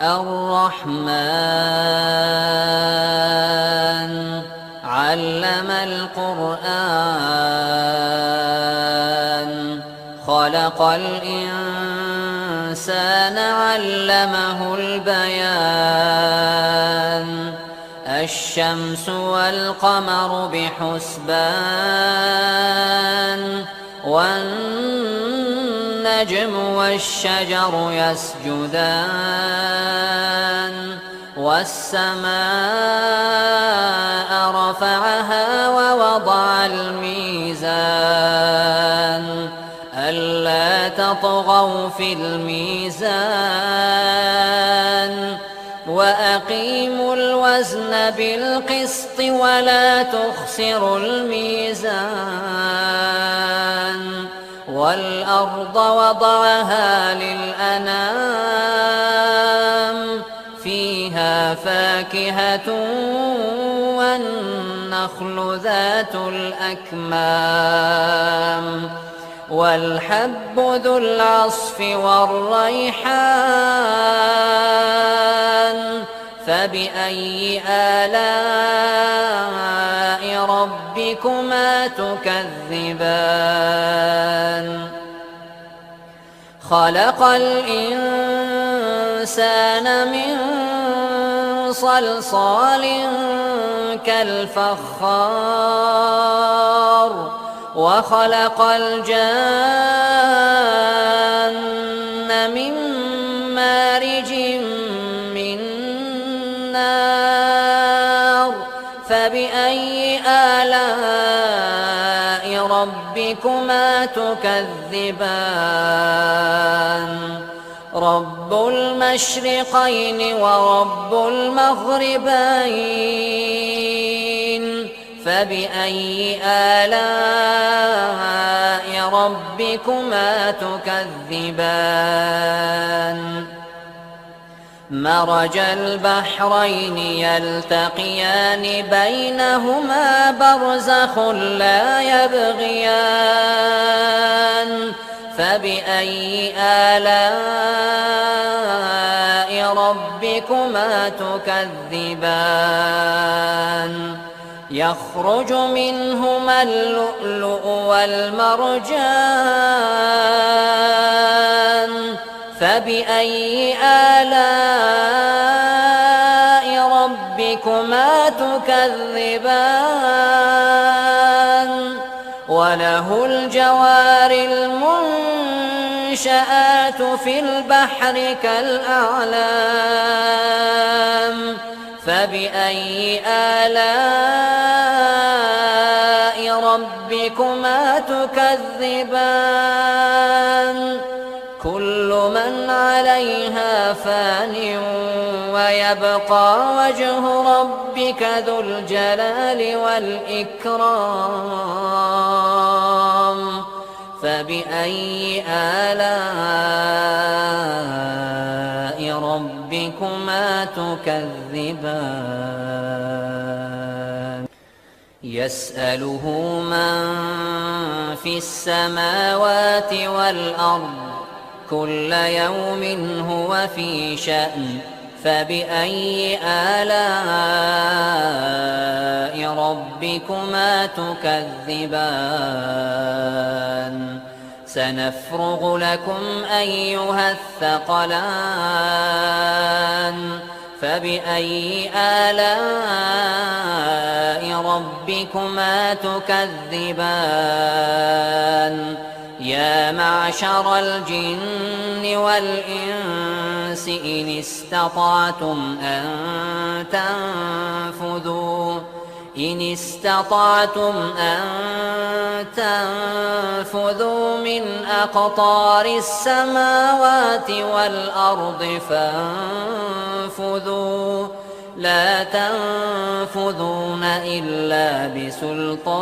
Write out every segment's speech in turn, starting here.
الرحمن علم القرآن خلق الإنسان علمه البيان الشمس والقمر بحسبان والنجم والشجر يسجدان والسماء رفعها ووضع الميزان ألا تطغوا في الميزان وأقيموا الوزن بالقسط ولا تخسروا الميزان والأرض وضعها للأنام فيها فاكهة والنخل ذات الأكمام والحب ذو العصف والريحان فبأي آلاء ربكما تكذبان خلق الإنسان من صلصال كالفخار وخلق الجان من مارج من نار فبأي آلاء ربكما تكذبان رب المشرقين ورب المغربين فبأي آلاء ربكما تكذبان مرج البحرين يلتقيان بينهما برزخ لا يبغيان فبأي آلاء ربكما تكذبان يخرج منهما اللؤلؤ والمرجان فبأي آلاء ربكما تكذبان وله الجوار المنشآت في البحر كالأعلام فبأي آلاء ربكما تكذبان كل من عليها فان ويبقى وجه ربك ذو الجلال والإكرام فبأي آلاء ربكما تكذبان يسأله من في السماوات والأرض كل يوم هو في شأن فبأي آلاء ربكما تكذبان سنفرغ لكم أيها الثقلان فبأي آلاء ربكما تكذبان يا معشر الجن والإنس إن استطعتم أن تنفذوا من أقطار السماوات والأرض فانفذوا لا تنفذون إلا بسلطان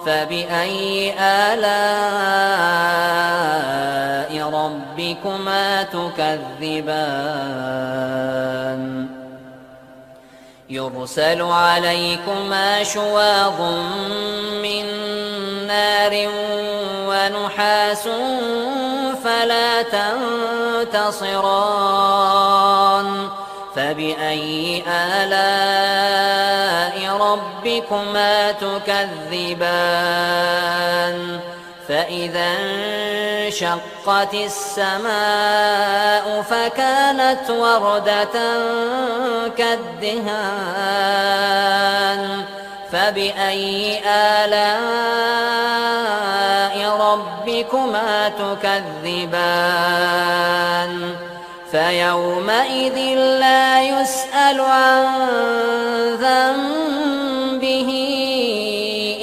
فبأي آلاء ربكما تكذبان يرسل عليكما شواظ من نار ونحاس فلا تنتصران فبأي آلاء ربكما تكذبان فإذا انشقت السماء فكانت وردة كالدهان فبأي آلاء ربكما تكذبان فيومئذ لا يسأل عن ذنبه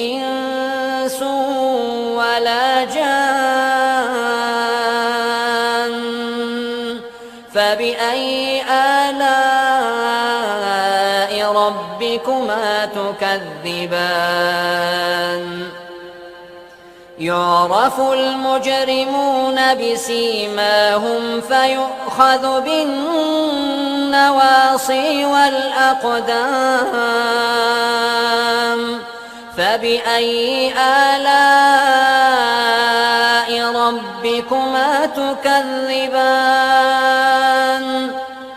إنس ولا جان فبأي آلاء ربكما تكذبان يعرف المجرمون بسيماهم فيؤخذ بالنواصي والأقدام فبأي آلاء ربكما تكذبان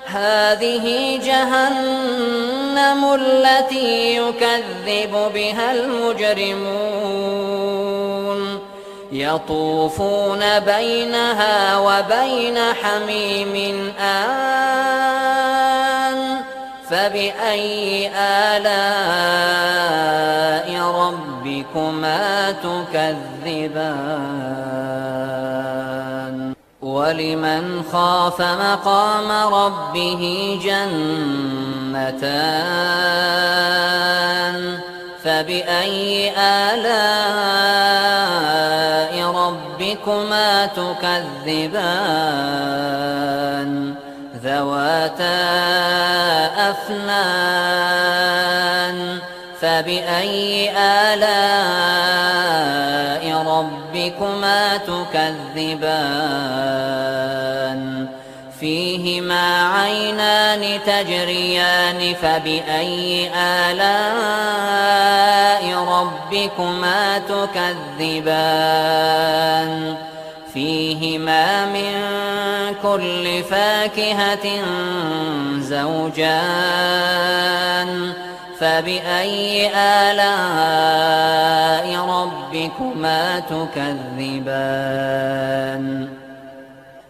هذه جهنم التي يكذب بها المجرمون يطوفون بينها وبين حميم آن فبأي آلاء ربكما تكذبان ولمن خاف مقام ربه جنتان فبأي آلاء ربكما تكذبان ذواتا أفنان فبأي آلاء ربكما تكذبان فيهما عينان تجريان فبأي آلاء ربكما تكذبان فيهما من كل فاكهة زوجان فبأي آلاء ربكما تكذبان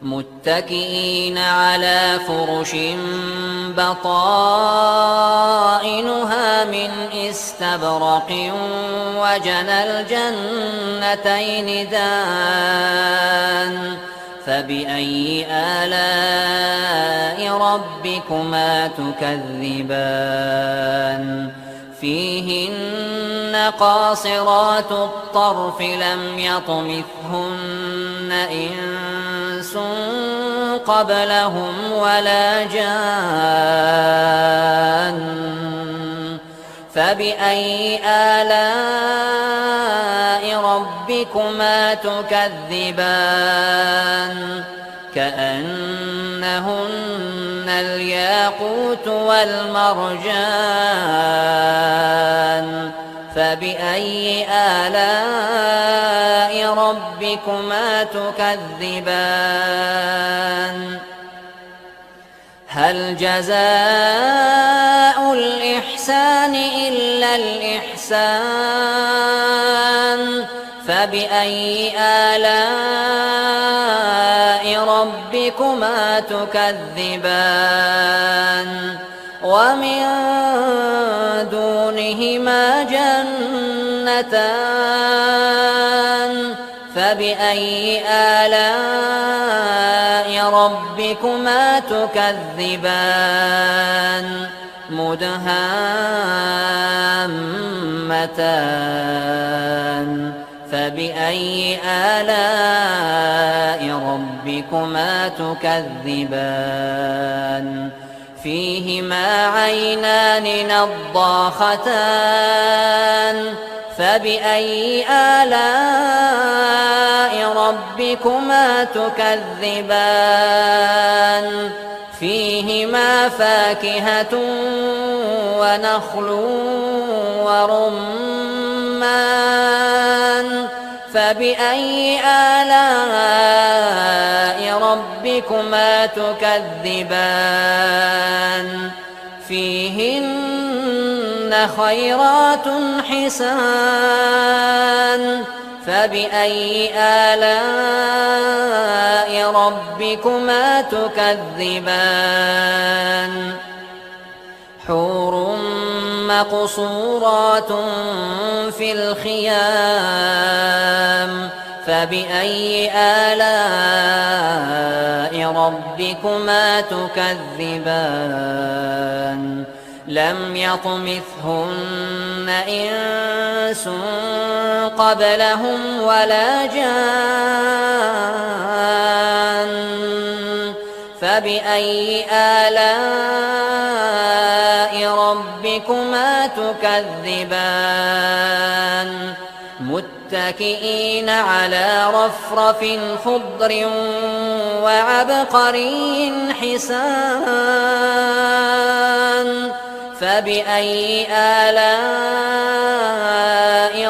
متكئين على فرش بطائنها من استبرق وجنى الجنتين دان فبأي آلاء ربكما تكذبان فيهن قاصرات الطرف لم يطمثهن إنس قبلهم ولا جان فبأي آلاء ربكما تكذبان كأنهن الياقوت والمرجان فبأي آلاء ربكما تكذبان هل جزاء الإحسان إلا الإحسان فبأي آلاء ربكما تكذبان ومن دونهما جنتان فبأي آلاء ربكما تكذبان مدهامتان فبأي آلاء ربكما تكذبان فيهما عينان نضاختان فبأي آلاء ربكما تكذبان فيهما فاكهة ونخل ورمان فبأي آلاء ربكما تكذبان فيهن خيرات حسان فبأي آلاء ربكما تكذبان حور مقصورات في الخيام فبأي آلاء ربكما تكذبان لم يطمثهن إنس قبلهم ولا جان فبأي آلاء ربكما تكذبان متكئين على رفرف خضر وعبقري حسان فبأي آلاء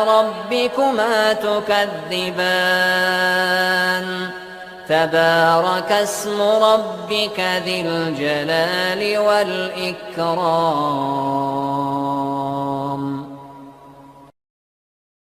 ربكما تكذبان تبارك اسم ربك ذي الجلال والإكرام